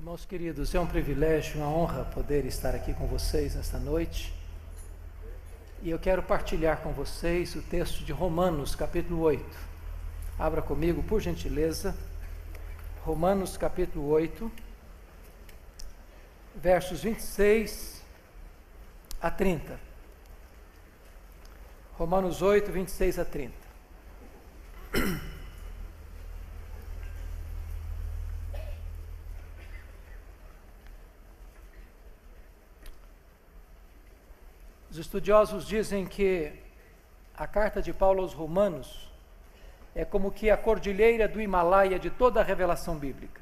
Irmãos queridos, é um privilégio, uma honra poder estar aqui com vocês nesta noite. E eu quero partilhar com vocês o texto de Romanos, capítulo 8. Abra comigo, por gentileza. Romanos, capítulo 8, versos 26 a 30. Romanos 8, 26 a 30. Os estudiosos dizem que a carta de Paulo aos Romanos é como que a cordilheira do Himalaia de toda a revelação bíblica.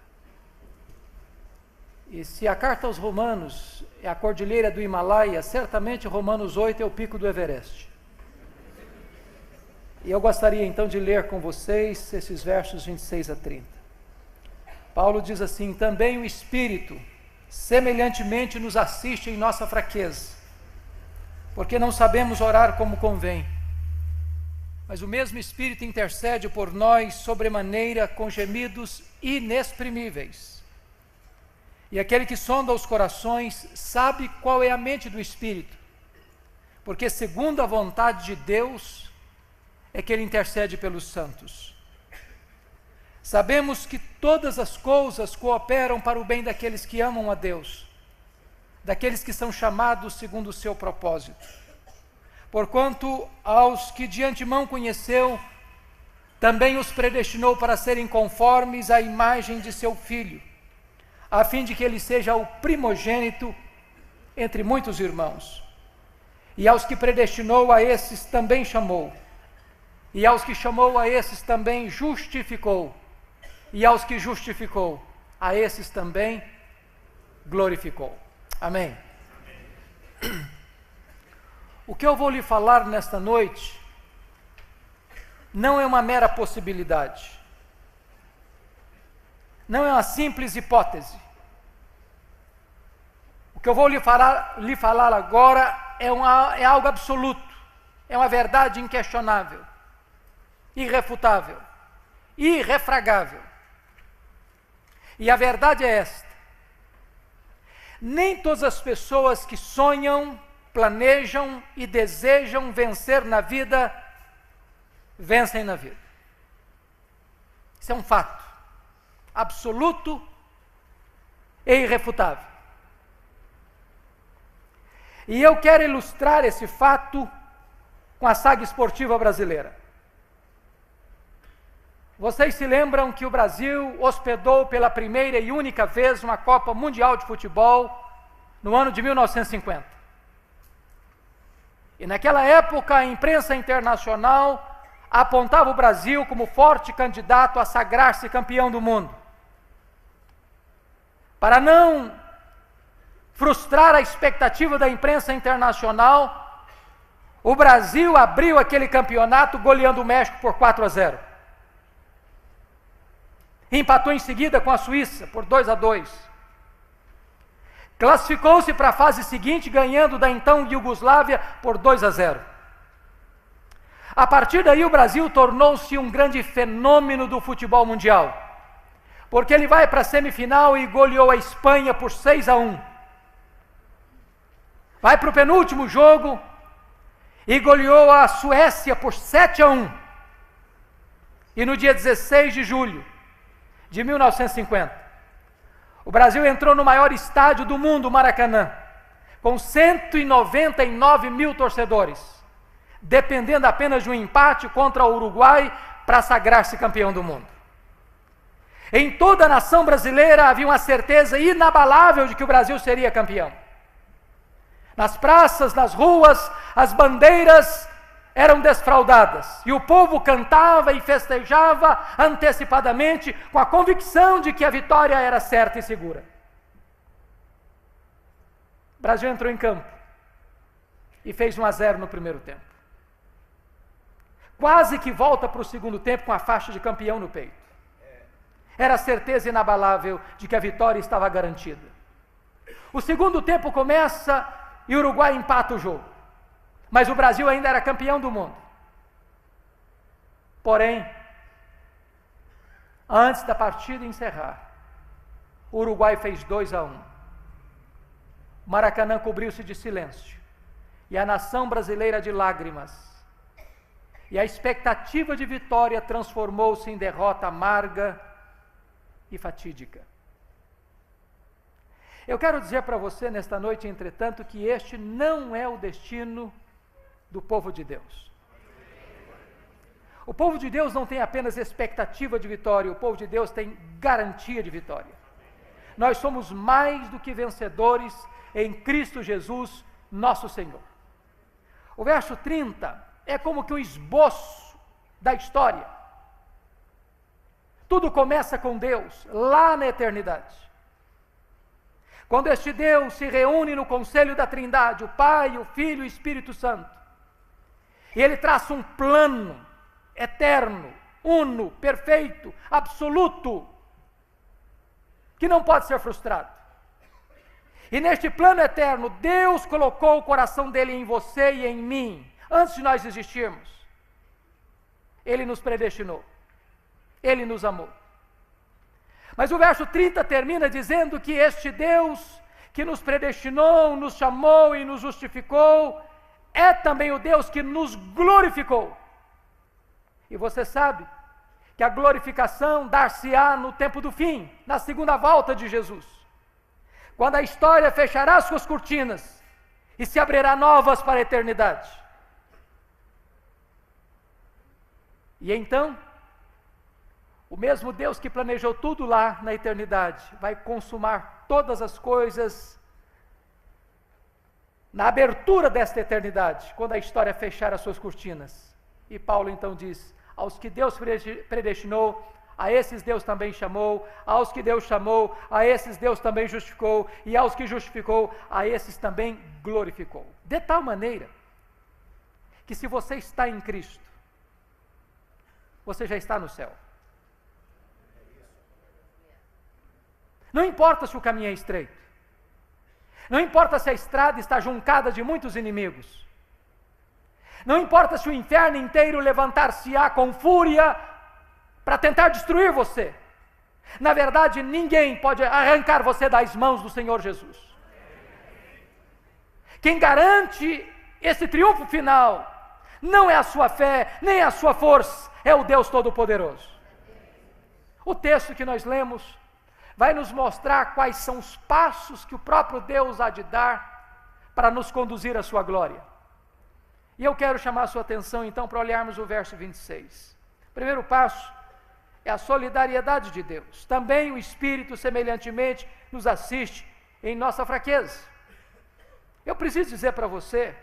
E se a carta aos Romanos é a cordilheira do Himalaia, certamente Romanos 8 é o pico do Everest. E eu gostaria então de ler com vocês esses versos 26 a 30. Paulo diz assim: também o Espírito semelhantemente nos assiste em nossa fraqueza, porque não sabemos orar como convém, mas o mesmo Espírito intercede por nós sobremaneira com gemidos inexprimíveis. E aquele que sonda os corações sabe qual é a mente do Espírito, porque segundo a vontade de Deus é que ele intercede pelos santos. Sabemos que todas as coisas cooperam para o bem daqueles que amam a Deus, daqueles que são chamados segundo o seu propósito. Porquanto aos que de antemão conheceu, também os predestinou para serem conformes à imagem de seu Filho, a fim de que ele seja o primogênito entre muitos irmãos. E aos que predestinou, a esses também chamou. E aos que chamou, a esses também justificou. E aos que justificou, a esses também glorificou. Amém. O que eu vou lhe falar nesta noite não é uma mera possibilidade, não é uma simples hipótese. O que eu vou lhe falar agora é algo absoluto, é uma verdade inquestionável, irrefutável, irrefragável. E a verdade é esta: nem todas as pessoas que sonham, planejam e desejam vencer na vida, vencem na vida. Isso é um fato absoluto e irrefutável. E eu quero ilustrar esse fato com a saga esportiva brasileira. Vocês se lembram que o Brasil hospedou pela primeira e única vez uma Copa Mundial de Futebol no ano de 1950. E naquela época a imprensa internacional apontava o Brasil como forte candidato a sagrar-se campeão do mundo. Para não frustrar a expectativa da imprensa internacional, o Brasil abriu aquele campeonato goleando o México por 4-0. Empatou em seguida com a Suíça por 2-2. Classificou-se para a fase seguinte, ganhando da então Iugoslávia por 2-0. A partir daí o Brasil tornou-se um grande fenômeno do futebol mundial, porque ele vai para a semifinal e goleou a Espanha por 6-1. Vai para o penúltimo jogo e goleou a Suécia por 7-1. E no dia 16 de julho de 1950, o Brasil entrou no maior estádio do mundo, o Maracanã, com 199 mil torcedores, dependendo apenas de um empate contra o Uruguai para sagrar-se campeão do mundo. Em toda a nação brasileira havia uma certeza inabalável de que o Brasil seria campeão. Nas praças, nas ruas, as bandeiras eram desfraldadas, e o povo cantava e festejava antecipadamente, com a convicção de que a vitória era certa e segura. O Brasil entrou em campo e fez 1-0 no primeiro tempo. Quase que volta para o segundo tempo com a faixa de campeão no peito. Era a certeza inabalável de que a vitória estava garantida. O segundo tempo começa e o Uruguai empata o jogo. Mas o Brasil ainda era campeão do mundo. Porém, antes da partida encerrar, o Uruguai fez 2-1. Maracanã cobriu-se de silêncio, e a nação brasileira de lágrimas, e a expectativa de vitória transformou-se em derrota amarga e fatídica. Eu quero dizer para você nesta noite, entretanto, que este não é o destino do povo de Deus. O povo de Deus não tem apenas expectativa de vitória, o povo de Deus tem garantia de vitória. Nós somos mais do que vencedores em Cristo Jesus, nosso Senhor. O verso 30 é como que um esboço da história. Tudo começa com Deus, lá na eternidade. Quando este Deus se reúne no conselho da Trindade, o Pai, o Filho e o Espírito Santo, e Ele traça um plano eterno, uno, perfeito, absoluto, que não pode ser frustrado. E neste plano eterno, Deus colocou o coração dele em você e em mim, antes de nós existirmos. Ele nos predestinou, Ele nos amou. Mas o verso 30 termina dizendo que este Deus que nos predestinou, nos chamou e nos justificou, é também o Deus que nos glorificou. E você sabe que a glorificação dar-se-á no tempo do fim, na segunda volta de Jesus, quando a história fechará suas cortinas e se abrirá novas para a eternidade. E então, o mesmo Deus que planejou tudo lá na eternidade, vai consumar todas as coisas na abertura desta eternidade, quando a história fechar as suas cortinas. E Paulo então diz: aos que Deus predestinou, a esses Deus também chamou, aos que Deus chamou, a esses Deus também justificou, e aos que justificou, a esses também glorificou. De tal maneira, que se você está em Cristo, você já está no céu. Não importa se o caminho é estreito, não importa se a estrada está juncada de muitos inimigos, não importa se o inferno inteiro levantar-se-á com fúria para tentar destruir você. Na verdade, ninguém pode arrancar você das mãos do Senhor Jesus. Quem garante esse triunfo final não é a sua fé, nem a sua força, é o Deus Todo-Poderoso. O texto que nós lemos vai nos mostrar quais são os passos que o próprio Deus há de dar para nos conduzir à sua glória. E eu quero chamar a sua atenção então para olharmos o verso 26. O primeiro passo é a solidariedade de Deus. Também o Espírito semelhantemente nos assiste em nossa fraqueza. Eu preciso dizer para você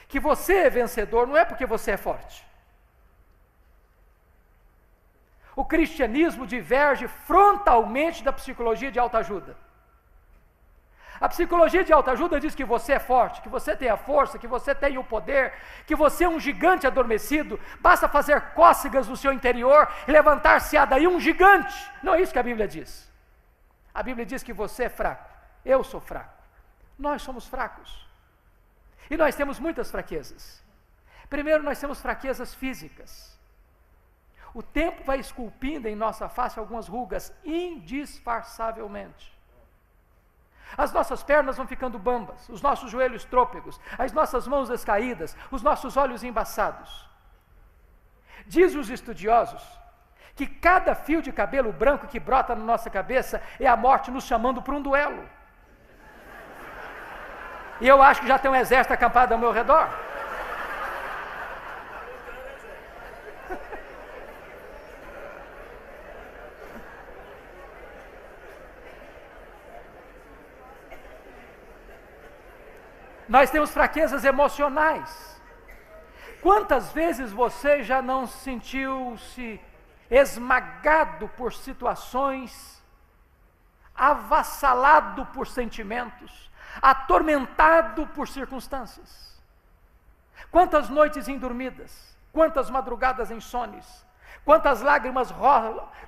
que você é vencedor não é porque você é forte. O cristianismo diverge frontalmente da psicologia de autoajuda. A psicologia de autoajuda diz que você é forte, que você tem a força, que você tem o poder, que você é um gigante adormecido, basta fazer cócegas no seu interior e levantar-se-á daí um gigante. Não é isso que a Bíblia diz. A Bíblia diz que você é fraco, eu sou fraco, nós somos fracos. E nós temos muitas fraquezas. Primeiro, nós temos fraquezas físicas. O tempo vai esculpindo em nossa face algumas rugas indisfarçavelmente. As nossas pernas vão ficando bambas, os nossos joelhos trôpegos, as nossas mãos descaídas, os nossos olhos embaçados. Diz os estudiosos que cada fio de cabelo branco que brota na nossa cabeça é a morte nos chamando para um duelo. E eu acho que já tem um exército acampado ao meu redor. Nós temos fraquezas emocionais. Quantas vezes você já não sentiu-se esmagado por situações, avassalado por sentimentos, atormentado por circunstâncias? Quantas noites indormidas, quantas madrugadas insones, quantas lágrimas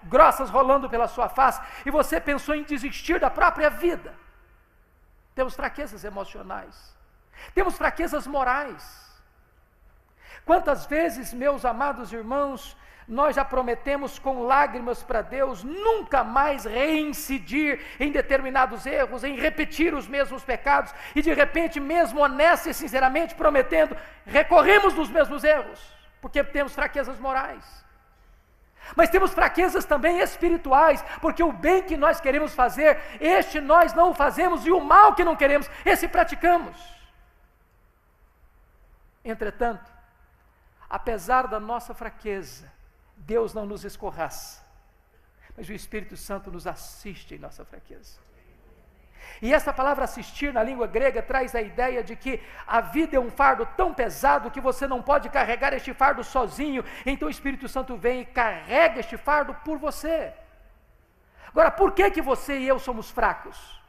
grossas rolando pela sua face, e você pensou em desistir da própria vida. Temos fraquezas emocionais. Temos fraquezas morais. Quantas vezes, meus amados irmãos, nós já prometemos com lágrimas para Deus nunca mais reincidir em determinados erros, em repetir os mesmos pecados, e de repente, mesmo honesta e sinceramente prometendo, recorremos nos mesmos erros, porque temos fraquezas morais. Mas temos fraquezas também espirituais, porque o bem que nós queremos fazer, este nós não o fazemos, e o mal que não queremos, esse praticamos. Entretanto, apesar da nossa fraqueza, Deus não nos escorraça, mas o Espírito Santo nos assiste em nossa fraqueza. E essa palavra assistir na língua grega traz a ideia de que a vida é um fardo tão pesado que você não pode carregar este fardo sozinho, então o Espírito Santo vem e carrega este fardo por você. Agora, por que você e eu somos fracos?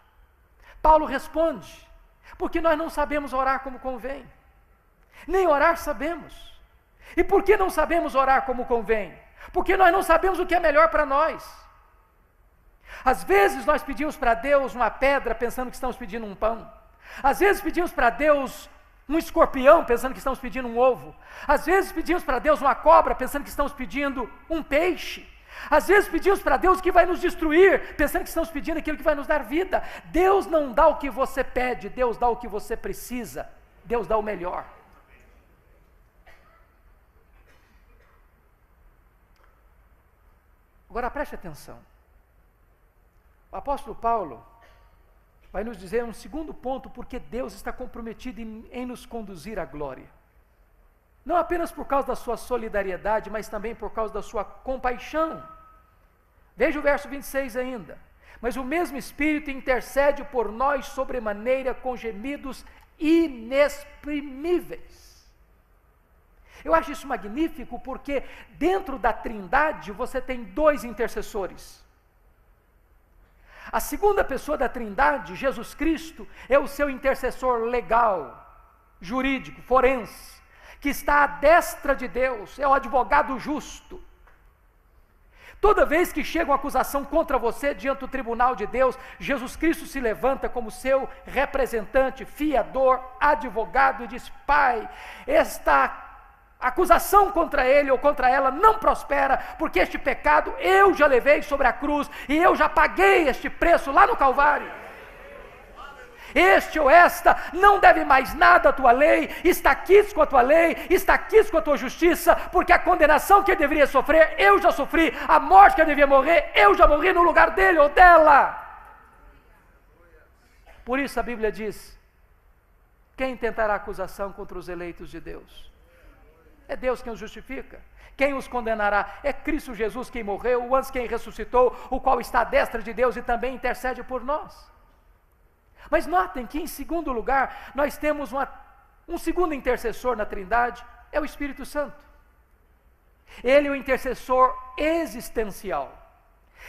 Paulo responde: porque nós não sabemos orar como convém, nem orar sabemos. E por que não sabemos orar como convém? Porque nós não sabemos o que é melhor para nós. Às vezes nós pedimos para Deus uma pedra pensando que estamos pedindo um pão. Às vezes pedimos para Deus um escorpião pensando que estamos pedindo um ovo. Às vezes pedimos para Deus uma cobra pensando que estamos pedindo um peixe. Às vezes pedimos para Deus que vai nos destruir, pensando que estamos pedindo aquilo que vai nos dar vida. Deus não dá o que você pede, Deus dá o que você precisa. Deus dá o melhor. Agora preste atenção. O apóstolo Paulo vai nos dizer um segundo ponto, porque Deus está comprometido em nos conduzir à glória. Não apenas por causa da sua solidariedade, mas também por causa da sua compaixão. Veja o verso 26 ainda. Mas o mesmo Espírito intercede por nós sobremaneira com gemidos inexprimíveis. Eu acho isso magnífico, porque dentro da Trindade você tem dois intercessores. A segunda pessoa da Trindade, Jesus Cristo, é o seu intercessor legal, jurídico, forense, que está à destra de Deus, é o advogado justo. Toda vez que chega uma acusação contra você diante do tribunal de Deus, Jesus Cristo se levanta como seu representante, fiador, advogado, e diz: Pai, esta acusação contra ele ou contra ela não prospera, porque este pecado eu já levei sobre a cruz, e eu já paguei este preço lá no Calvário. Este ou esta não deve mais nada à tua lei, está quites com a tua lei, está quites com a tua justiça, porque a condenação que ele deveria sofrer, eu já sofri, a morte que ele devia morrer, eu já morri no lugar dele ou dela. Por isso a Bíblia diz: quem tentará acusação contra os eleitos de Deus? É Deus quem os justifica. Quem os condenará? É Cristo Jesus quem morreu, o antes quem ressuscitou, o qual está à destra de Deus e também intercede por nós. Mas notem que, em segundo lugar, nós temos um segundo intercessor na Trindade, é o Espírito Santo. Ele é o intercessor existencial.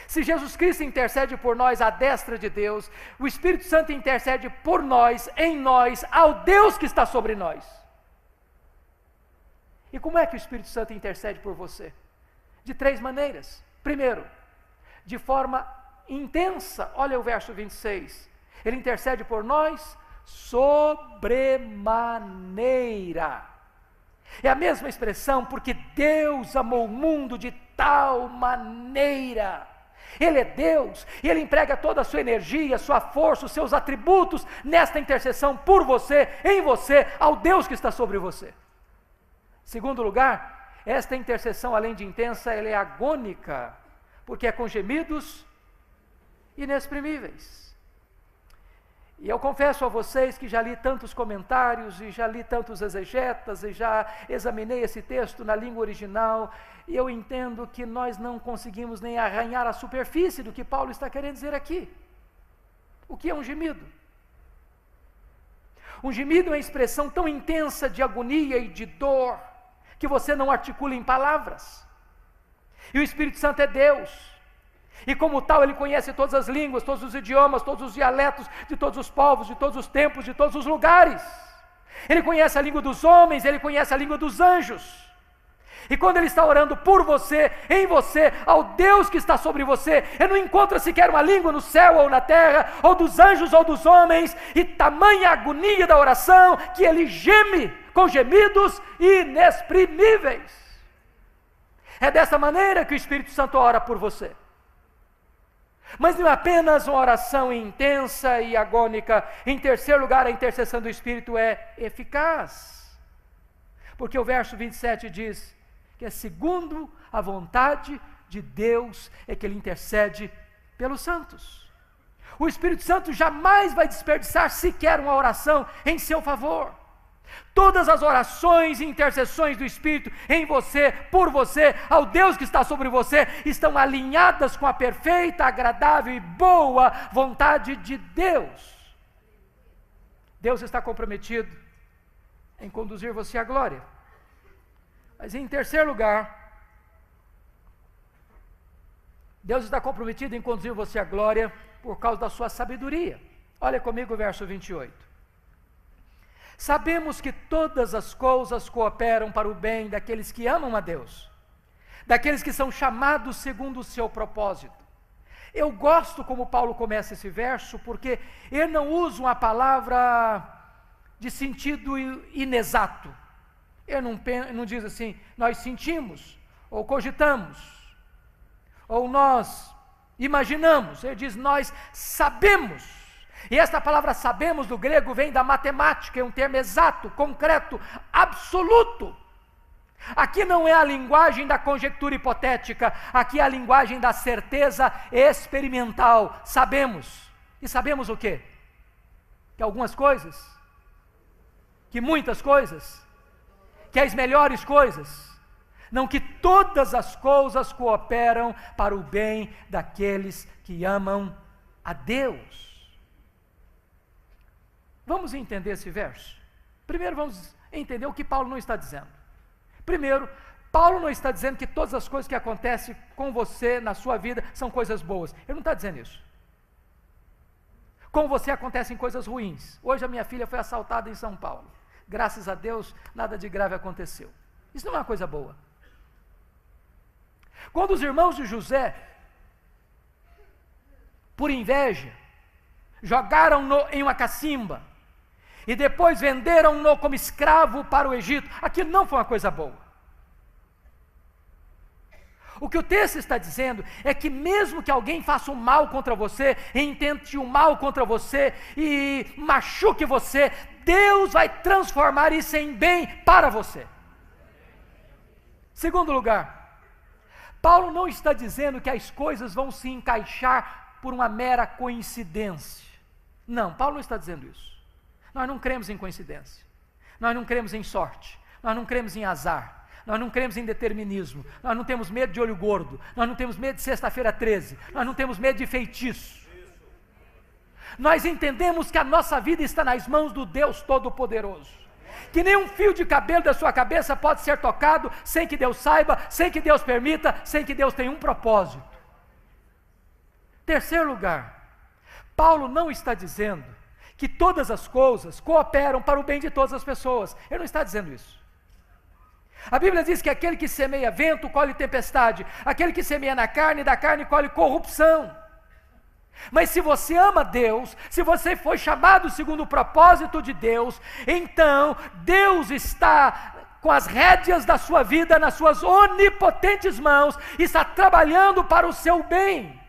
Se Jesus Cristo intercede por nós à destra de Deus, o Espírito Santo intercede por nós, em nós, ao Deus que está sobre nós. E como é que o Espírito Santo intercede por você? De três maneiras. Primeiro, de forma intensa. Olha o verso 26. Ele intercede por nós sobremaneira. É a mesma expressão, porque Deus amou o mundo de tal maneira. Ele é Deus, e Ele emprega toda a sua energia, sua força, os seus atributos nesta intercessão por você, em você, ao Deus que está sobre você. Segundo lugar, esta intercessão, além de intensa, ela é agônica, porque é com gemidos inexprimíveis. E eu confesso a vocês que já li tantos comentários, e já li tantos exegetas, e já examinei esse texto na língua original, e eu entendo que nós não conseguimos nem arranhar a superfície do que Paulo está querendo dizer aqui. O que é um gemido? Um gemido é uma expressão tão intensa de agonia e de dor, que você não articula em palavras. E o Espírito Santo é Deus, e como tal Ele conhece todas as línguas, todos os idiomas, todos os dialetos, de todos os povos, de todos os tempos, de todos os lugares. Ele conhece a língua dos homens, Ele conhece a língua dos anjos. E quando Ele está orando por você, em você, ao Deus que está sobre você, Ele não encontra sequer uma língua no céu ou na terra, ou dos anjos ou dos homens, e tamanha agonia da oração, que Ele geme com gemidos inexprimíveis. É dessa maneira que o Espírito Santo ora por você. Mas não é apenas uma oração intensa e agônica. Em terceiro lugar, a intercessão do Espírito é eficaz. Porque o verso 27 diz que é segundo a vontade de Deus é que Ele intercede pelos santos. O Espírito Santo jamais vai desperdiçar sequer uma oração em seu favor. Todas as orações e intercessões do Espírito em você, por você, ao Deus que está sobre você, estão alinhadas com a perfeita, agradável e boa vontade de Deus. Deus está comprometido em conduzir você à glória. Mas em terceiro lugar, Deus está comprometido em conduzir você à glória por causa da sua sabedoria. Olha comigo o verso 28. Sabemos que todas as coisas cooperam para o bem daqueles que amam a Deus, daqueles que são chamados segundo o seu propósito. Eu gosto como Paulo começa esse verso, porque ele não usa uma palavra de sentido inexato. Ele não diz assim, nós sentimos, ou cogitamos, ou nós imaginamos. Ele diz, nós sabemos. E esta palavra sabemos do grego vem da matemática, é um termo exato, concreto, absoluto. Aqui não é a linguagem da conjectura hipotética, aqui é a linguagem da certeza experimental. Sabemos. E sabemos o quê? Que algumas coisas, que muitas coisas, que as melhores coisas, não, que todas as coisas cooperam para o bem daqueles que amam a Deus. Vamos entender esse verso? Primeiro vamos entender o que Paulo não está dizendo. Primeiro, Paulo não está dizendo que todas as coisas que acontecem com você na sua vida são coisas boas. Ele não está dizendo isso. Com você acontecem coisas ruins. Hoje a minha filha foi assaltada em São Paulo. Graças a Deus, nada de grave aconteceu. Isso não é uma coisa boa. Quando os irmãos de José, por inveja, jogaram-no em uma cacimba, e depois venderam-no como escravo para o Egito, aquilo não foi uma coisa boa. O que o texto está dizendo é que mesmo que alguém faça um mal contra você, e intente um mal contra você, e machuque você, Deus vai transformar isso em bem para você. Segundo lugar, Paulo não está dizendo que as coisas vão se encaixar por uma mera coincidência. Não, Paulo não está dizendo isso. Nós não cremos em coincidência, nós não cremos em sorte, nós não cremos em azar, nós não cremos em determinismo, nós não temos medo de olho gordo, nós não temos medo de sexta-feira 13, nós não temos medo de feitiço. Nós entendemos que a nossa vida está nas mãos do Deus Todo-Poderoso, que nenhum fio de cabelo da sua cabeça pode ser tocado sem que Deus saiba, sem que Deus permita, sem que Deus tenha um propósito. Terceiro lugar, Paulo não está dizendo que todas as coisas cooperam para o bem de todas as pessoas. Ele não está dizendo isso. A Bíblia diz que aquele que semeia vento, colhe tempestade. Aquele que semeia na carne, da carne colhe corrupção. Mas se você ama Deus, se você foi chamado segundo o propósito de Deus, então Deus está com as rédeas da sua vida nas suas onipotentes mãos, e está trabalhando para o seu bem.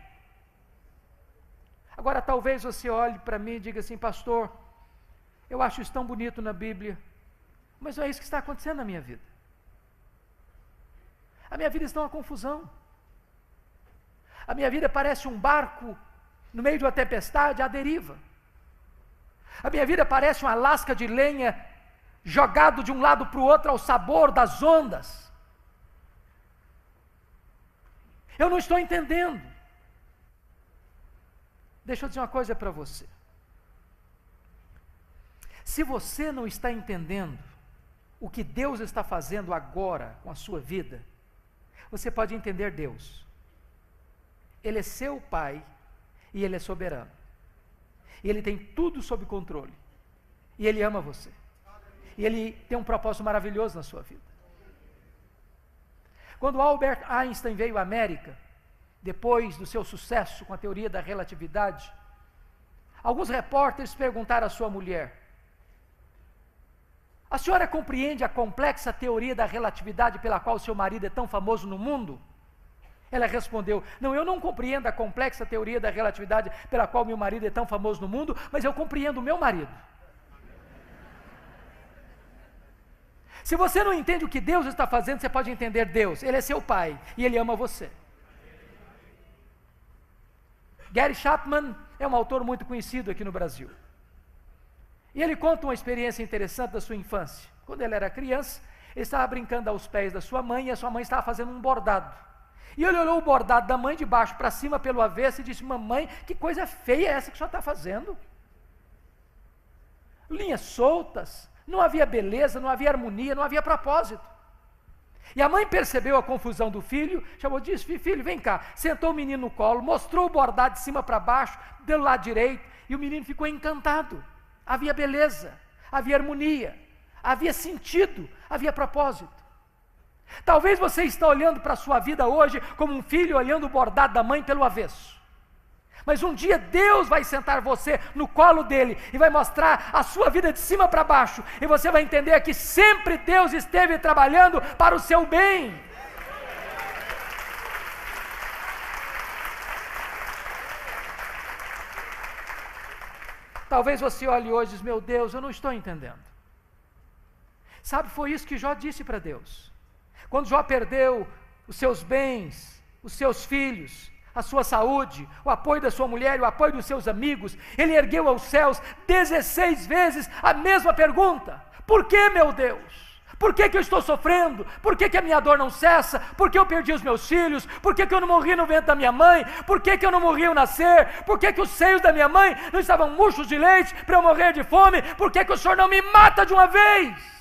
Agora talvez você olhe para mim e diga assim, pastor, eu acho isso tão bonito na Bíblia, mas não é isso que está acontecendo na minha vida. A minha vida está uma confusão. A minha vida parece um barco no meio de uma tempestade à deriva. A minha vida parece uma lasca de lenha jogado de um lado para o outro ao sabor das ondas. Eu não estou entendendo. Deixa eu dizer uma coisa para você. Se você não está entendendo o que Deus está fazendo agora com a sua vida, você pode entender Deus. Ele é seu Pai e Ele é soberano. E Ele tem tudo sob controle. E Ele ama você. E Ele tem um propósito maravilhoso na sua vida. Quando Albert Einstein veio à América, depois do seu sucesso com a teoria da relatividade, alguns repórteres perguntaram à sua mulher: a senhora compreende a complexa teoria da relatividade pela qual seu marido é tão famoso no mundo? Ela respondeu: não, eu não compreendo a complexa teoria da relatividade pela qual meu marido é tão famoso no mundo, mas eu compreendo o meu marido. Se você não entende o que Deus está fazendo, você pode entender Deus. Ele é seu pai e Ele ama você. Gary Chapman é um autor muito conhecido aqui no Brasil. E ele conta uma experiência interessante da sua infância. Quando ele era criança, ele estava brincando aos pés da sua mãe, e a sua mãe estava fazendo um bordado. E ele olhou o bordado da mãe de baixo para cima pelo avesso e disse: mamãe, que coisa feia é essa que o senhor está fazendo? Linhas soltas, não havia beleza, não havia harmonia, não havia propósito. E a mãe percebeu a confusão do filho, chamou, disse: filho, vem cá. Sentou o menino no colo, mostrou o bordado de cima para baixo, do lado direito, e o menino ficou encantado. Havia beleza, havia harmonia, havia sentido, havia propósito. Talvez você está olhando para a sua vida hoje como um filho olhando o bordado da mãe pelo avesso. Mas um dia Deus vai sentar você no colo dele e vai mostrar a sua vida de cima para baixo, e você vai entender que sempre Deus esteve trabalhando para o seu bem. Talvez você olhe hoje e diz: meu Deus, eu não estou entendendo. Sabe, foi isso que Jó disse para Deus. Quando Jó perdeu os seus bens, os seus filhos, a sua saúde, o apoio da sua mulher, o apoio dos seus amigos, ele ergueu aos céus 16 vezes a mesma pergunta: por que, meu Deus? Por que eu estou sofrendo? Por que a minha dor não cessa? Por que eu perdi os meus filhos? Por que eu não morri no ventre da minha mãe? Por que eu não morri ao nascer? Por que os seios da minha mãe não estavam murchos de leite para eu morrer de fome? Por que o Senhor não me mata de uma vez?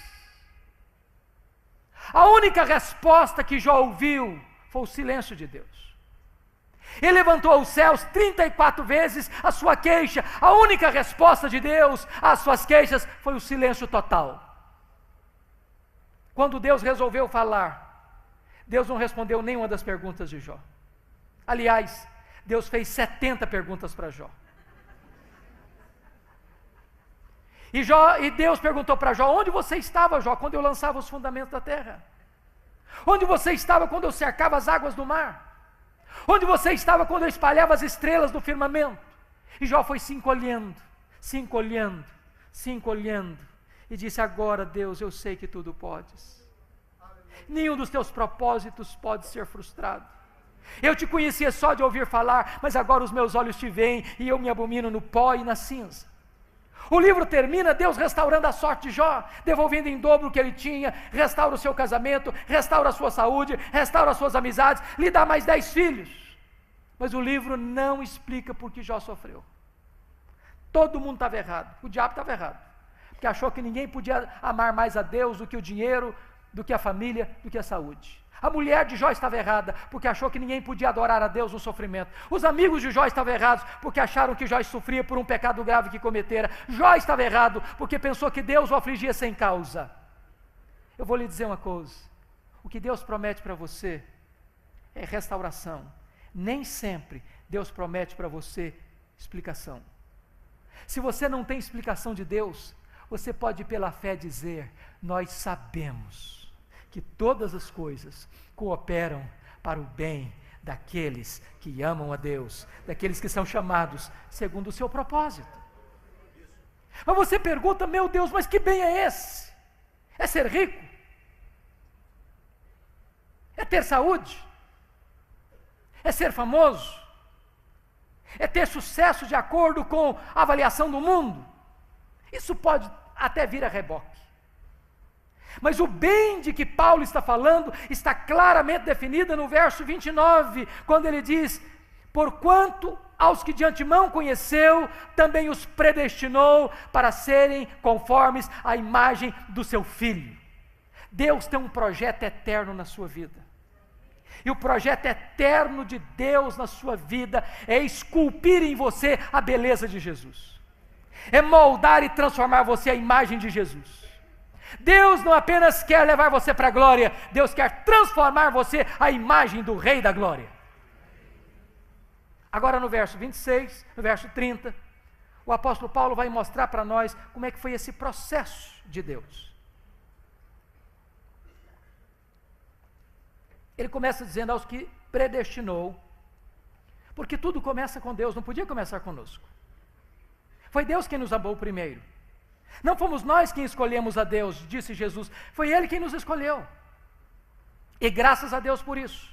A única resposta que Jó ouviu foi o silêncio de Deus. Ele levantou aos céus 34 vezes a sua queixa. A única resposta de Deus às suas queixas foi o silêncio total. Quando Deus resolveu falar, Deus não respondeu nenhuma das perguntas de Jó. Aliás, Deus fez 70 perguntas para Jó. E Deus perguntou para Jó: onde você estava, Jó, quando eu lançava os fundamentos da terra? Onde você estava quando eu cercava as águas do mar? Onde você estava quando eu espalhava as estrelas do firmamento? E Jó foi se encolhendo, e disse: agora, Deus, eu sei que tudo podes. Nenhum dos teus propósitos pode ser frustrado. Eu te conhecia só de ouvir falar, mas agora os meus olhos te veem, e eu me abomino no pó e na cinza. O livro termina Deus restaurando a sorte de Jó, devolvendo em dobro o que ele tinha, restaura o seu casamento, restaura a sua saúde, restaura as suas amizades, lhe dá mais 10 filhos. Mas o livro não explica por que Jó sofreu. Todo mundo estava errado, o diabo estava errado, porque achou que ninguém podia amar mais a Deus do que o dinheiro, do que a família, do que a saúde. A mulher de Jó estava errada, porque achou que ninguém podia adorar a Deus no sofrimento. Os amigos de Jó estavam errados, porque acharam que Jó sofria por um pecado grave que cometera. Jó estava errado, porque pensou que Deus o afligia sem causa. Eu vou lhe dizer uma coisa: o que Deus promete para você é restauração. Nem sempre Deus promete para você explicação. Se você não tem explicação de Deus, você pode pela fé dizer: nós sabemos que todas as coisas cooperam para o bem daqueles que amam a Deus, daqueles que são chamados segundo o seu propósito. Mas você pergunta: meu Deus, mas que bem é esse? É ser rico? É ter saúde? É ser famoso? É ter sucesso de acordo com a avaliação do mundo? Isso pode até vir a reboque. Mas o bem de que Paulo está falando está claramente definido no verso 29, quando ele diz: porquanto aos que de antemão conheceu, também os predestinou para serem conformes à imagem do seu Filho. Deus tem um projeto eterno na sua vida. E o projeto eterno de Deus na sua vida é esculpir em você a beleza de Jesus. É moldar e transformar você à imagem de Jesus. Deus não apenas quer levar você para a glória, Deus quer transformar você à imagem do Rei da Glória. Agora no verso 26, no verso 30, o apóstolo Paulo vai mostrar para nós como é que foi esse processo de Deus. Ele começa dizendo aos que predestinou, porque tudo começa com Deus, não podia começar conosco. Foi Deus quem nos amou primeiro. Não fomos nós quem escolhemos a Deus, disse Jesus, foi Ele quem nos escolheu. E graças a Deus por isso,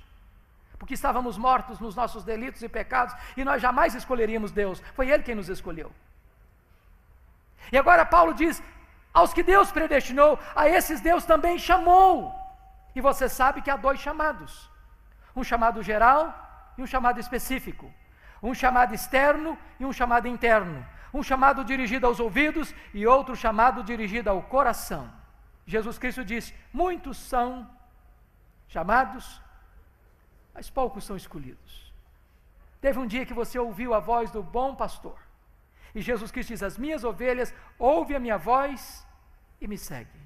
porque estávamos mortos nos nossos delitos e pecados, e nós jamais escolheríamos Deus, foi Ele quem nos escolheu. E agora Paulo diz, aos que Deus predestinou, a esses Deus também chamou. E você sabe que há dois chamados, um chamado geral e um chamado específico, um chamado externo e um chamado interno, um chamado dirigido aos ouvidos e outro chamado dirigido ao coração. Jesus Cristo disse, muitos são chamados, mas poucos são escolhidos. Teve um dia que você ouviu a voz do bom pastor, e Jesus Cristo diz, as minhas ovelhas ouvem a minha voz e me seguem.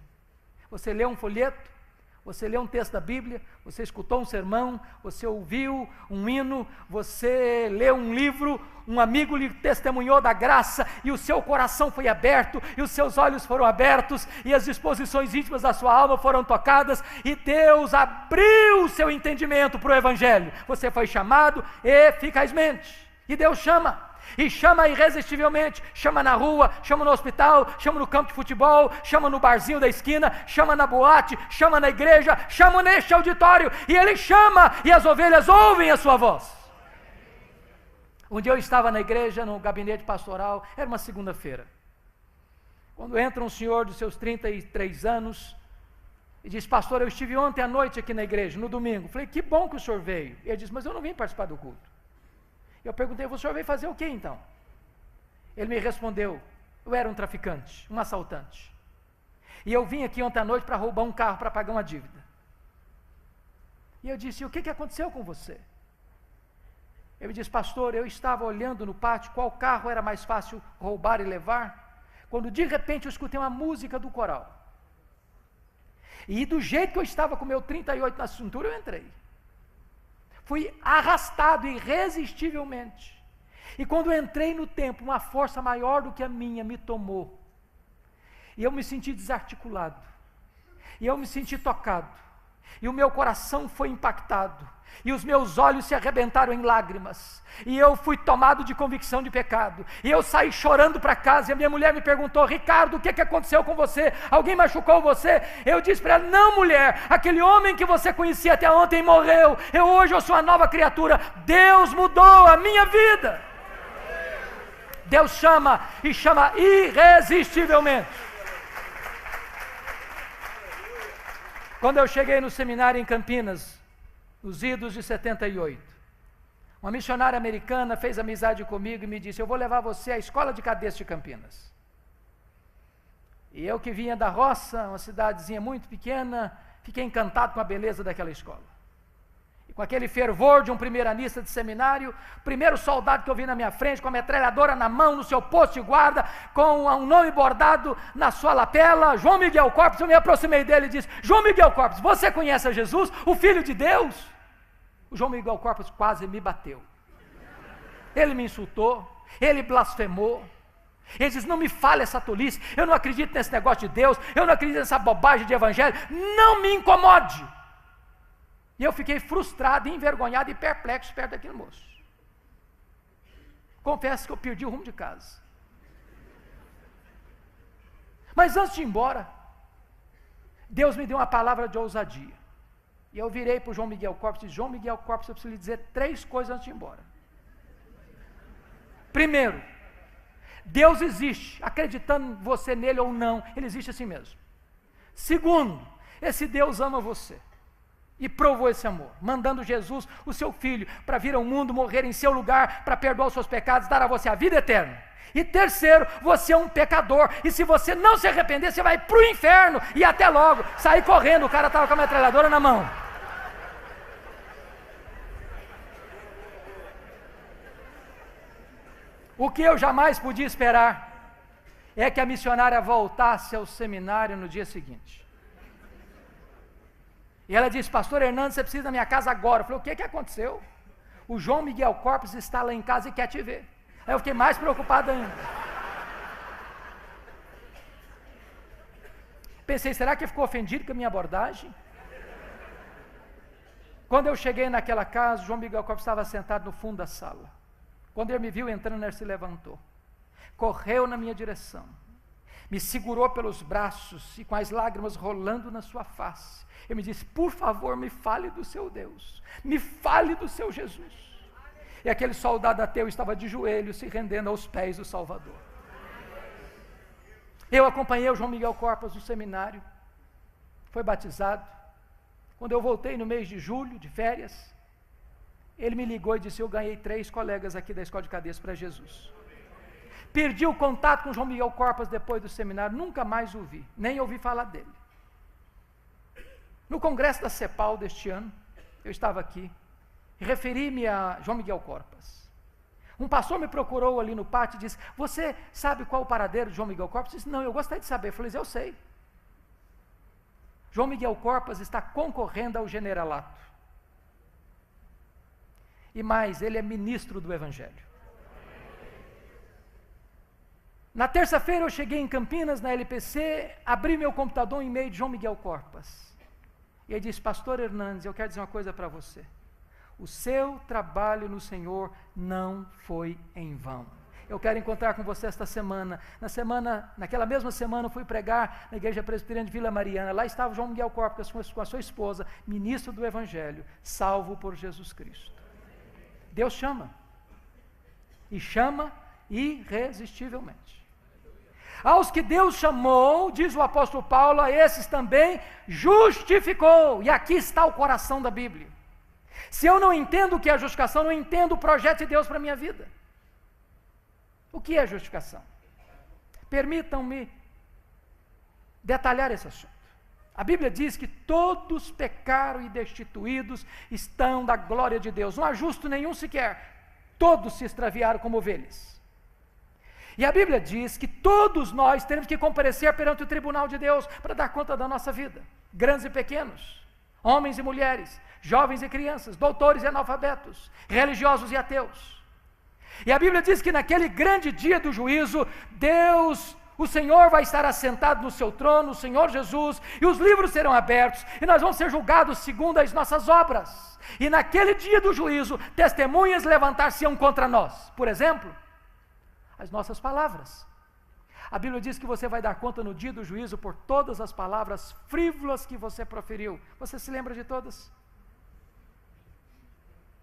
Você leu um folheto, você leu um texto da Bíblia, você escutou um sermão, você ouviu um hino, você leu um livro, um amigo lhe testemunhou da graça, e o seu coração foi aberto, e os seus olhos foram abertos, e as disposições íntimas da sua alma foram tocadas, e Deus abriu o seu entendimento para o Evangelho. Você foi chamado eficazmente, e Deus chama. E chama irresistivelmente, chama na rua, chama no hospital, chama no campo de futebol, chama no barzinho da esquina, chama na boate, chama na igreja, chama neste auditório, e Ele chama, e as ovelhas ouvem a sua voz. Um dia eu estava na igreja, no gabinete pastoral, era uma segunda-feira, quando entra um senhor dos seus 33 anos, e diz, pastor, eu estive ontem à noite aqui na igreja, no domingo. Falei, que bom que o senhor veio. E ele disse, mas eu não vim participar do culto. Eu perguntei, o senhor veio fazer o que então? Ele me respondeu, eu era um traficante, um assaltante. E eu vim aqui ontem à noite para roubar um carro, para pagar uma dívida. E eu disse, o que aconteceu com você? Ele disse, pastor, eu estava olhando no pátio qual carro era mais fácil roubar e levar, quando de repente eu escutei uma música do coral. E do jeito que eu estava com o meu 38 na cintura, eu entrei. Fui arrastado irresistivelmente. E quando eu entrei no templo, uma força maior do que a minha me tomou. E eu me senti desarticulado. E eu me senti tocado. E o meu coração foi impactado. E os meus olhos se arrebentaram em lágrimas. E eu fui tomado de convicção de pecado. E eu saí chorando para casa. E a minha mulher me perguntou, Ricardo, o que aconteceu com você? Alguém machucou você? Eu disse para ela, não, mulher, aquele homem que você conhecia até ontem morreu. Hoje eu sou uma nova criatura. Deus mudou a minha vida. Deus chama, e chama irresistivelmente. Quando eu cheguei no seminário em Campinas, nos idos de 78, uma missionária americana fez amizade comigo e me disse, eu vou levar você à escola de cadetes de Campinas. E eu que vinha da roça, uma cidadezinha muito pequena, fiquei encantado com a beleza daquela escola. E com aquele fervor de um primeiranista de seminário, o primeiro soldado que eu vi na minha frente, com a metralhadora na mão, no seu posto de guarda, com um nome bordado na sua lapela, João Miguel Corpus, eu me aproximei dele e disse, João Miguel Corpus, você conhece a Jesus, o Filho de Deus? O João Miguel Corpus quase me bateu. Ele me insultou, ele blasfemou. Ele diz, não me fale essa tolice, eu não acredito nesse negócio de Deus, eu não acredito nessa bobagem de evangelho, não me incomode. E eu fiquei frustrado, envergonhado e perplexo perto daquele moço. Confesso que eu perdi o rumo de casa. Mas antes de ir embora, Deus me deu uma palavra de ousadia. E eu virei para o João Miguel Corpus e disse, João Miguel Corpus, eu preciso lhe dizer 3 coisas antes de ir embora. Primeiro, Deus existe, acreditando você nele ou não, Ele existe assim mesmo. Segundo, esse Deus ama você. E provou esse amor, mandando Jesus, o seu Filho, para vir ao mundo, morrer em seu lugar, para perdoar os seus pecados, dar a você a vida eterna. E terceiro, você é um pecador, e se você não se arrepender, você vai para o inferno, e até logo, sair correndo, o cara estava com a metralhadora na mão. O que eu jamais podia esperar, é que a missionária voltasse ao seminário no dia seguinte. E ela disse: pastor Hernandes, você precisa da minha casa agora. Eu falei: o que aconteceu? O João Miguel Corpus está lá em casa e quer te ver. Aí eu fiquei mais preocupado ainda. Pensei: será que ele ficou ofendido com a minha abordagem? Quando eu cheguei naquela casa, o João Miguel Corpus estava sentado no fundo da sala. Quando ele me viu entrando, ele se levantou, correu na minha direção, me segurou pelos braços e com as lágrimas rolando na sua face, ele me disse: por favor, me fale do seu Deus, me fale do seu Jesus. E aquele soldado ateu estava de joelhos, se rendendo aos pés do Salvador. Eu acompanhei o João Miguel Corpus no seminário, foi batizado. Quando eu voltei no mês de julho, de férias, ele me ligou e disse: eu ganhei 3 colegas aqui da Escola de Cadeias para Jesus. Perdi o contato com o João Miguel Corpus depois do seminário, nunca mais o vi, nem ouvi falar dele. No congresso da CEPAL deste ano, eu estava aqui, e referi-me a João Miguel Corpus. Um pastor me procurou ali no pátio e disse: você sabe qual o paradeiro de João Miguel Corpus? Eu disse: não, eu gostaria de saber. Eu falei: eu sei. João Miguel Corpus está concorrendo ao generalato. E mais, ele é ministro do Evangelho. Na terça-feira eu cheguei em Campinas, na LPC, abri meu computador em e-mail de João Miguel Corpus. E ele disse: pastor Hernandes, eu quero dizer uma coisa para você. O seu trabalho no Senhor não foi em vão. Eu quero encontrar com você esta semana. Naquela mesma semana eu fui pregar na Igreja Presbiteriana de Vila Mariana. Lá estava o João Miguel Corpus com a sua esposa, ministro do Evangelho, salvo por Jesus Cristo. Deus chama. E chama irresistivelmente. Aos que Deus chamou, diz o apóstolo Paulo, a esses também justificou. E aqui está o coração da Bíblia. Se eu não entendo o que é justificação, eu não entendo o projeto de Deus para a minha vida. O que é justificação? Permitam-me detalhar esse assunto. A Bíblia diz que todos pecaram e destituídos estão da glória de Deus. Não há justo nenhum sequer. Todos se extraviaram como ovelhas. E a Bíblia diz que todos nós temos que comparecer perante o tribunal de Deus para dar conta da nossa vida. Grandes e pequenos, homens e mulheres, jovens e crianças, doutores e analfabetos, religiosos e ateus. E a Bíblia diz que naquele grande dia do juízo, Deus, o Senhor vai estar assentado no seu trono, o Senhor Jesus, e os livros serão abertos, e nós vamos ser julgados segundo as nossas obras. E naquele dia do juízo, testemunhas levantar-se-ão contra nós. Por exemplo, as nossas palavras. A Bíblia diz que você vai dar conta no dia do juízo por todas as palavras frívolas que você proferiu. Você se lembra de todas?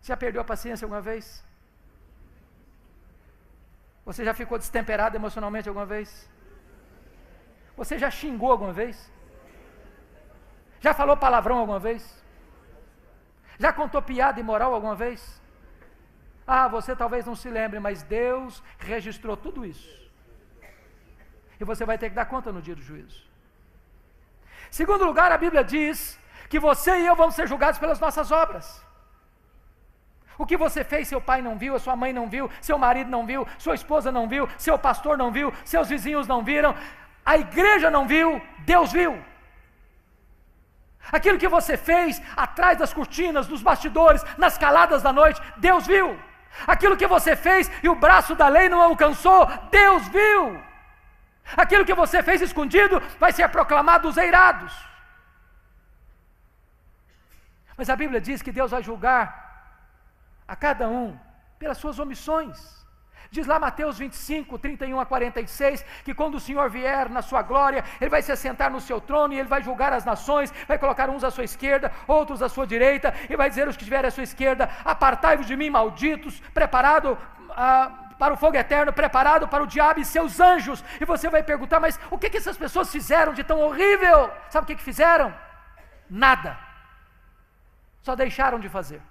Já perdeu a paciência alguma vez? Você já ficou destemperado emocionalmente alguma vez? Você já xingou alguma vez? Já falou palavrão alguma vez? Já contou piada imoral alguma vez? Ah, você talvez não se lembre, mas Deus registrou tudo isso. E você vai ter que dar conta no dia do juízo. Segundo lugar, a Bíblia diz que você e eu vamos ser julgados pelas nossas obras. O que você fez, seu pai não viu, a sua mãe não viu, seu marido não viu, sua esposa não viu, seu pastor não viu, seus vizinhos não viram, a igreja não viu, Deus viu. Aquilo que você fez atrás das cortinas, nos bastidores, nas caladas da noite, Deus viu. Aquilo que você fez e o braço da lei não alcançou, Deus viu. Aquilo que você fez escondido vai ser proclamado aos eirados. Mas a Bíblia diz que Deus vai julgar a cada um pelas suas omissões. Diz lá Mateus 25, 31 a 46, que quando o Senhor vier na sua glória, Ele vai se assentar no seu trono e Ele vai julgar as nações, vai colocar uns à sua esquerda, outros à sua direita, e vai dizer aos que estiverem à sua esquerda: apartai-vos de mim, malditos, preparado para o fogo eterno, preparado para o diabo e seus anjos. E você vai perguntar: mas o que essas pessoas fizeram de tão horrível? Sabe o que fizeram? Nada. Só deixaram de fazer.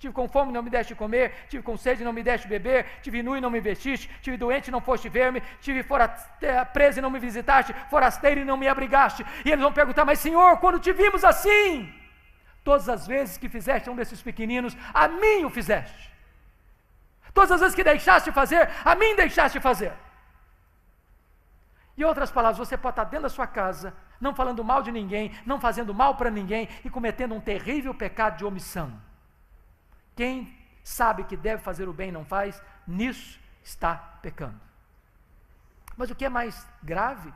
Tive com fome, não me deste comer, tive com sede, não me deste beber, tive nu e não me vestiste, tive doente e não foste ver-me, tive preso e não me visitaste, forasteiro e não me abrigaste. E eles vão perguntar: mas Senhor, quando te vimos assim? Todas as vezes que fizeste um desses pequeninos, a mim o fizeste. Todas as vezes que deixaste fazer, a mim deixaste fazer. Em outras palavras, você pode estar dentro da sua casa, não falando mal de ninguém, não fazendo mal para ninguém e cometendo um terrível pecado de omissão. Quem sabe que deve fazer o bem e não faz, nisso está pecando. Mas o que é mais grave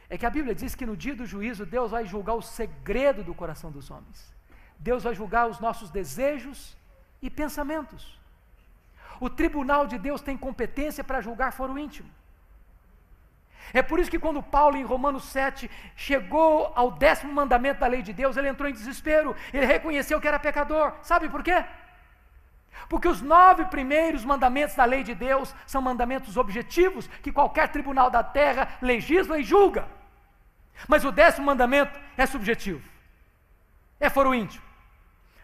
é que a Bíblia diz que no dia do juízo Deus vai julgar o segredo do coração dos homens. Deus vai julgar os nossos desejos e pensamentos. O tribunal de Deus tem competência para julgar foro íntimo. É por isso que quando Paulo, em Romanos 7, chegou ao 10º mandamento da lei de Deus, ele entrou em desespero, ele reconheceu que era pecador. Sabe por quê? Porque os 9 primeiros mandamentos da lei de Deus são mandamentos objetivos, que qualquer tribunal da terra legisla e julga. Mas o 10º mandamento é subjetivo, é foro íntimo.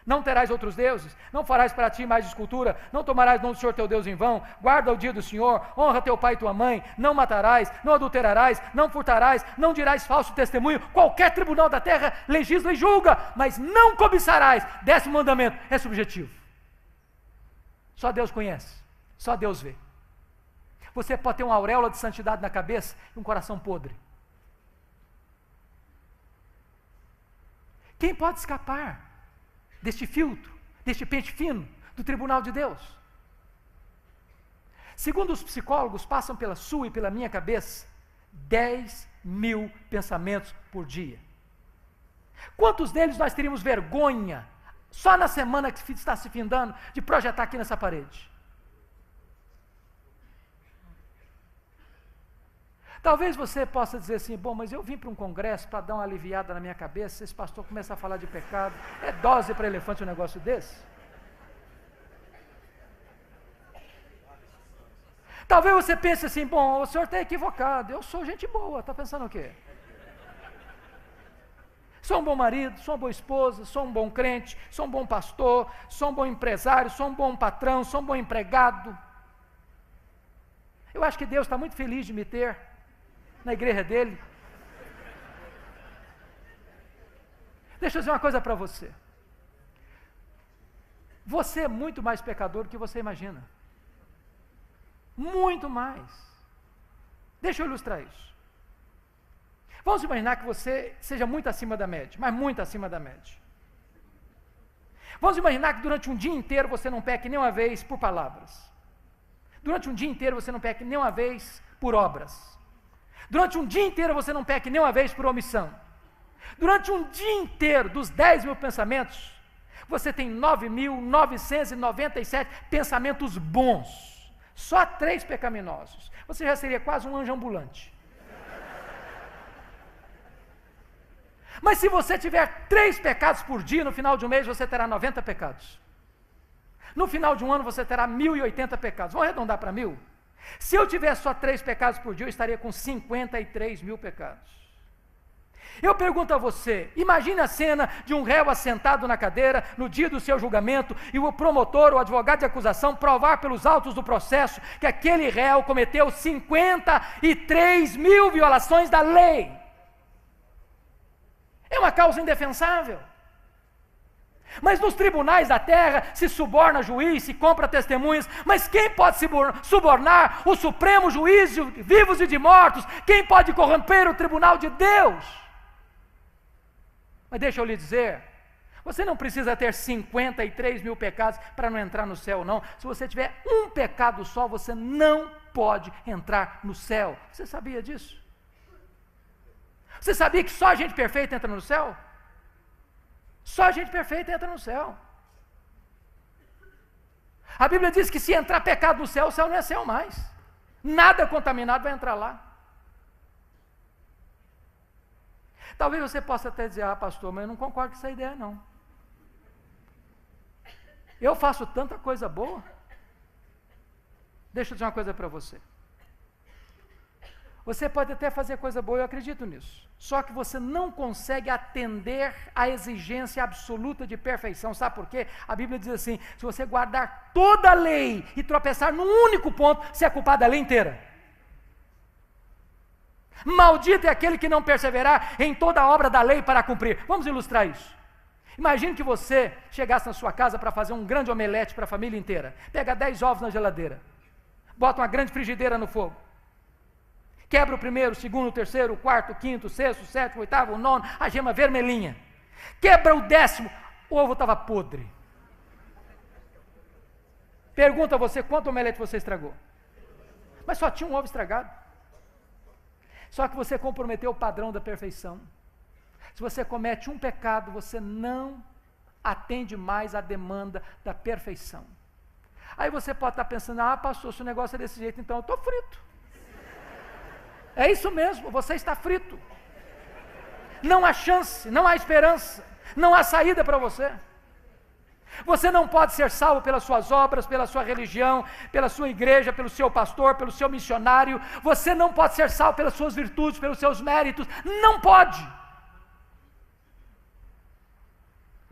Não terás outros deuses, não farás para ti mais escultura, não tomarás o nome do Senhor teu Deus em vão, guarda o dia do Senhor, honra teu pai e tua mãe, não matarás, não adulterarás, não furtarás, não dirás falso testemunho. Qualquer tribunal da terra legisla e julga, mas não cobiçarás. 10º mandamento é subjetivo. Só Deus conhece, só Deus vê. Você pode ter uma auréola de santidade na cabeça e um coração podre. Quem pode escapar deste filtro, deste pente fino do tribunal de Deus? Segundo os psicólogos, passam pela sua e pela minha cabeça 10.000 pensamentos por dia. Quantos deles nós teríamos vergonha, só na semana que está se findando, de projetar aqui nessa parede? Talvez você possa dizer assim, bom, mas eu vim para um congresso para dar uma aliviada na minha cabeça, esse pastor começa a falar de pecado, é dose para elefante um negócio desse? Talvez você pense assim, bom, o senhor está equivocado, eu sou gente boa, está pensando o quê? Sou um bom marido, sou uma boa esposa, sou um bom crente, sou um bom pastor, sou um bom empresário, sou um bom patrão, sou um bom empregado. Eu acho que Deus está muito feliz de me ter na igreja dele. Deixa eu dizer uma coisa para você. Você é muito mais pecador do que você imagina. Muito mais. Deixa eu ilustrar isso. Vamos imaginar que você seja muito acima da média, mas muito acima da média. Vamos imaginar que durante um dia inteiro você não peque nem uma vez por palavras. Durante um dia inteiro você não peque nem uma vez por obras. Durante um dia inteiro você não peque nem uma vez por omissão. Durante um dia inteiro, dos 10.000 pensamentos, você tem 9.997 pensamentos bons. Só 3 pecaminosos. Você já seria quase um anjo ambulante. Mas se você tiver 3 pecados por dia, no final de um mês você terá 90 pecados. No final de um ano você terá 1.080 pecados. Vamos arredondar para 1.000? Se eu tivesse só 3 pecados por dia, eu estaria com 53.000 pecados. Eu pergunto a você, imagine a cena de um réu assentado na cadeira, no dia do seu julgamento, e o promotor, o advogado de acusação, provar pelos autos do processo, que aquele réu cometeu 53.000 violações da lei. É uma causa indefensável. Mas nos tribunais da terra se suborna juiz, se compra testemunhas, mas quem pode subornar o supremo juiz de vivos e de mortos? Quem pode corromper o tribunal de Deus? Mas deixa eu lhe dizer, você não precisa ter 53.000 pecados para não entrar no céu, não. Se você tiver um pecado só, você não pode entrar no céu. Você sabia disso? Você sabia que só gente perfeita entra no céu? Só gente perfeita entra no céu. A Bíblia diz que se entrar pecado no céu, o céu não é céu mais. Nada contaminado vai entrar lá. Talvez você possa até dizer, pastor, mas eu não concordo com essa ideia não. Eu faço tanta coisa boa. Deixa eu dizer uma coisa para você. Você pode até fazer coisa boa, eu acredito nisso. Só que você não consegue atender à exigência absoluta de perfeição. Sabe por quê? A Bíblia diz assim, se você guardar toda a lei e tropeçar num único ponto, você é culpado da lei inteira. Maldito é aquele que não perseverar em toda a obra da lei para cumprir. Vamos ilustrar isso. Imagine que você chegasse na sua casa para fazer um grande omelete para a família inteira. Pega 10 ovos na geladeira. Bota uma grande frigideira no fogo. Quebra o primeiro, o segundo, o terceiro, o quarto, o quinto, o sexto, o sétimo, o oitavo, o nono, a gema vermelhinha. Quebra o 10º, o ovo estava podre. Pergunta a você, quanto omelete você estragou? Mas só tinha um ovo estragado. Só que você comprometeu o padrão da perfeição. Se você comete um pecado, você não atende mais à demanda da perfeição. Aí você pode estar pensando, pastor, se o negócio é desse jeito, então eu estou frito. É isso mesmo, você está frito. Não há chance, não há esperança, não há saída para você. Você não pode ser salvo pelas suas obras, pela sua religião, pela sua igreja, pelo seu pastor, pelo seu missionário. Você não pode ser salvo pelas suas virtudes, pelos seus méritos. Não pode.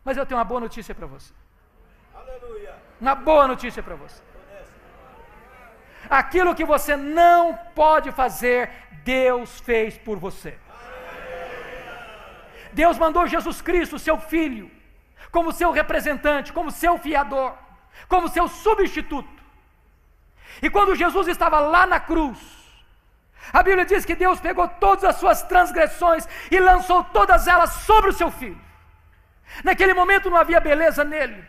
Mas eu tenho uma boa notícia para você. Aleluia. Uma boa notícia para você. Aquilo que você não pode fazer, Deus fez por você. Deus mandou Jesus Cristo, seu Filho, como seu representante, como seu fiador, como seu substituto. E quando Jesus estava lá na cruz, a Bíblia diz que Deus pegou todas as suas transgressões e lançou todas elas sobre o seu Filho. Naquele momento não havia beleza nele.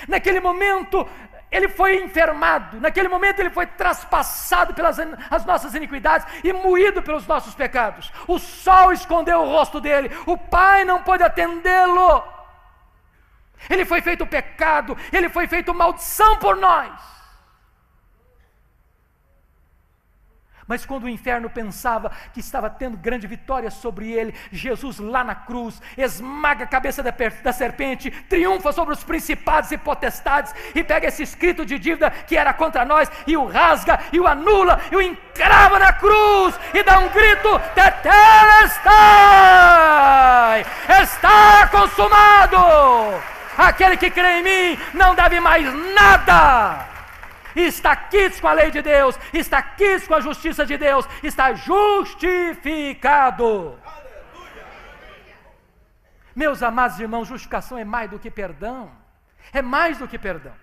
Naquele momento ele foi enfermado. Naquele momento ele foi traspassado pelas as nossas iniquidades e moído pelos nossos pecados. O sol escondeu o rosto dele. O Pai não pôde atendê-lo. Ele foi feito pecado, ele foi feito maldição por nós. Mas quando o inferno pensava que estava tendo grande vitória sobre ele, Jesus lá na cruz, esmaga a cabeça da serpente, triunfa sobre os principados e potestades, e pega esse escrito de dívida que era contra nós, e o rasga, e o anula, e o encrava na cruz, e dá um grito, tetelestai, está consumado. Aquele que crê em mim não deve mais nada. Está quites com a lei de Deus, está quites com a justiça de Deus, está justificado. Aleluia. Meus amados irmãos, justificação é mais do que perdão. É mais do que perdão.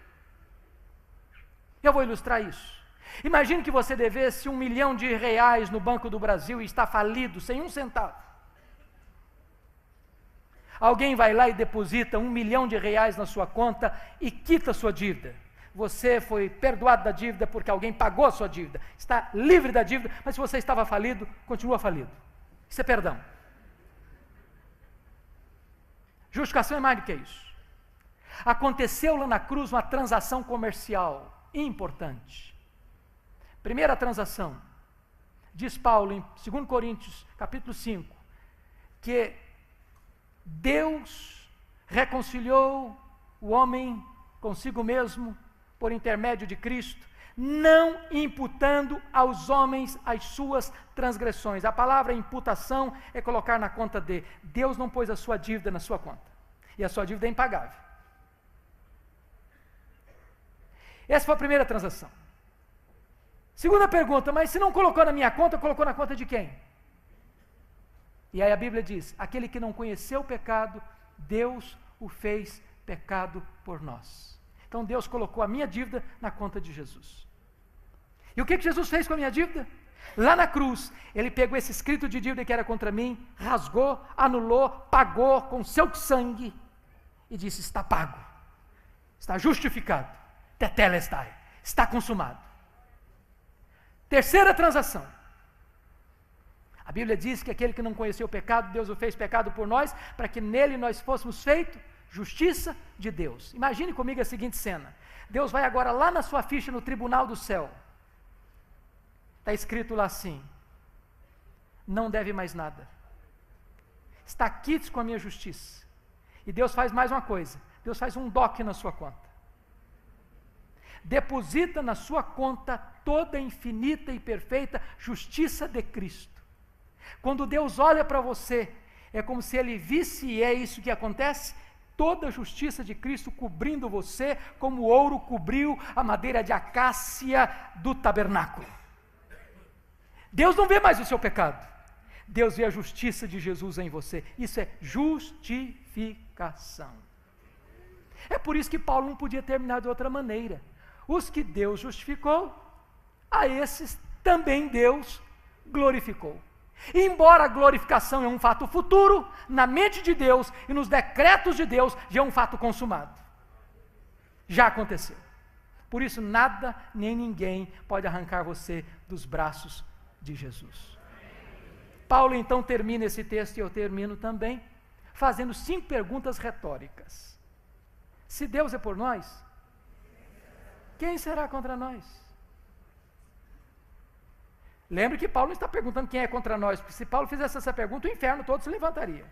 Eu vou ilustrar isso. Imagine que você devesse R$1 milhão no Banco do Brasil e está falido, sem um centavo. Alguém vai lá e deposita R$1 milhão na sua conta e quita a sua dívida. Você foi perdoado da dívida porque alguém pagou a sua dívida. Está livre da dívida, mas se você estava falido, continua falido. Isso é perdão. Justificação é mais do que isso. Aconteceu lá na cruz uma transação comercial importante. Primeira transação, diz Paulo em 2 Coríntios, capítulo 5, que Deus reconciliou o homem consigo mesmo por intermédio de Cristo, não imputando aos homens as suas transgressões. A palavra imputação é colocar na conta de. Deus não pôs a sua dívida na sua conta, e a sua dívida é impagável. Essa foi a primeira transação. Segunda pergunta, mas se não colocou na minha conta, colocou na conta de quem? E aí a Bíblia diz, aquele que não conheceu o pecado, Deus o fez pecado por nós. Então Deus colocou a minha dívida na conta de Jesus. E o que Jesus fez com a minha dívida? Lá na cruz, Ele pegou esse escrito de dívida que era contra mim, rasgou, anulou, pagou com seu sangue e disse, está pago, está justificado, tetelestai, está consumado. Terceira transação. A Bíblia diz que aquele que não conheceu o pecado, Deus o fez pecado por nós, para que nele nós fôssemos feitos justiça de Deus. Imagine comigo a seguinte cena. Deus vai agora lá na sua ficha no tribunal do céu. Está escrito lá assim, não deve mais nada. Está quites com a minha justiça. E Deus faz mais uma coisa. Deus faz um DOC na sua conta. Deposita na sua conta toda a infinita e perfeita justiça de Cristo. Quando Deus olha para você, é como se Ele visse, e é isso que acontece, toda a justiça de Cristo cobrindo você, como o ouro cobriu a madeira de acácia do tabernáculo. Deus não vê mais o seu pecado, Deus vê a justiça de Jesus em você. Isso é justificação. É por isso que Paulo não podia terminar de outra maneira. Os que Deus justificou, a esses também Deus glorificou. Embora a glorificação é um fato futuro, na mente de Deus e nos decretos de Deus já é um fato consumado. Já aconteceu. Por isso nada nem ninguém pode arrancar você dos braços de Jesus. Paulo então termina esse texto, e eu termino também, fazendo 5 perguntas retóricas. Se Deus é por nós, quem será contra nós? Lembre que Paulo não está perguntando quem é contra nós, porque se Paulo fizesse essa pergunta, o inferno todo se levantaria.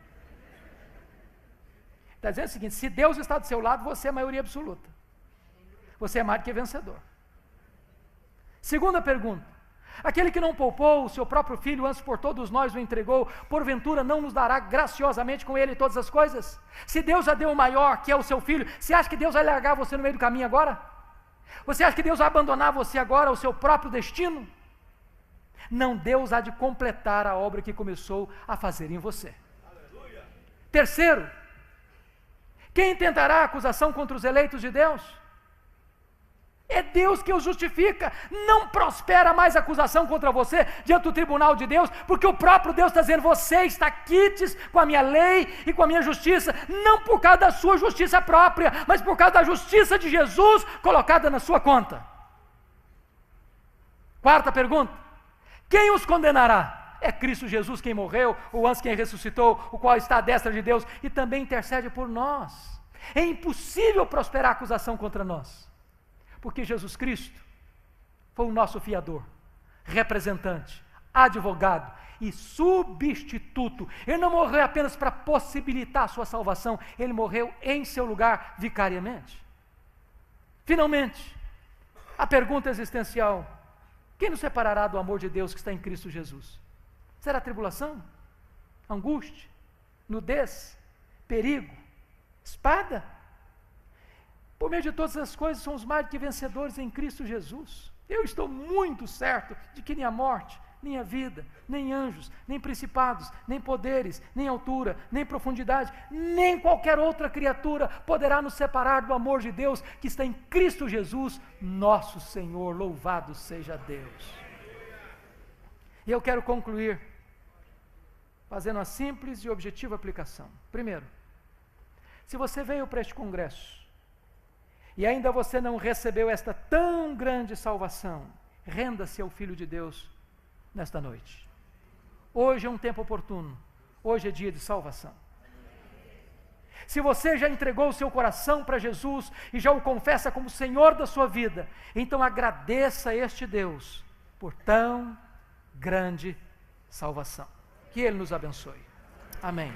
Está dizendo o seguinte: se Deus está do seu lado, você é a maioria absoluta. Você é mais do que vencedor. Segunda pergunta: aquele que não poupou o seu próprio filho, antes por todos nós o entregou, porventura não nos dará graciosamente com ele todas as coisas? Se Deus já deu o maior, que é o seu filho, você acha que Deus vai largar você no meio do caminho agora? Você acha que Deus vai abandonar você agora ao seu próprio destino? Não, Deus há de completar a obra que começou a fazer em você. Aleluia. Terceiro, quem tentará acusação contra os eleitos de Deus? É Deus que os justifica. Não prospera mais acusação contra você diante do tribunal de Deus, porque o próprio Deus está dizendo: você está quites com a minha lei e com a minha justiça, não por causa da sua justiça própria, mas por causa da justiça de Jesus colocada na sua conta. Quarta pergunta: quem os condenará? É Cristo Jesus quem morreu, o antes quem ressuscitou, o qual está à destra de Deus e também intercede por nós. É impossível prosperar acusação contra nós, porque Jesus Cristo foi o nosso fiador, representante, advogado e substituto. Ele não morreu apenas para possibilitar a sua salvação, ele morreu em seu lugar vicariamente. Finalmente, a pergunta existencial: quem nos separará do amor de Deus que está em Cristo Jesus? Será tribulação? Angústia? Nudez? Perigo? Espada? Por meio de todas as coisas somos mais do que vencedores em Cristo Jesus. Eu estou muito certo de que nem a morte, nem a vida, nem anjos, nem principados, nem poderes, nem altura, nem profundidade, nem qualquer outra criatura poderá nos separar do amor de Deus que está em Cristo Jesus, nosso Senhor. Louvado seja Deus. E eu quero concluir fazendo uma simples e objetiva aplicação. Primeiro, se você veio para este congresso e ainda você não recebeu esta tão grande salvação, renda-se ao Filho de Deus nesta noite. Hoje é um tempo oportuno, hoje é dia de salvação. Se você já entregou o seu coração para Jesus e já o confessa como Senhor da sua vida, então agradeça a este Deus por tão grande salvação. Que Ele nos abençoe. Amém.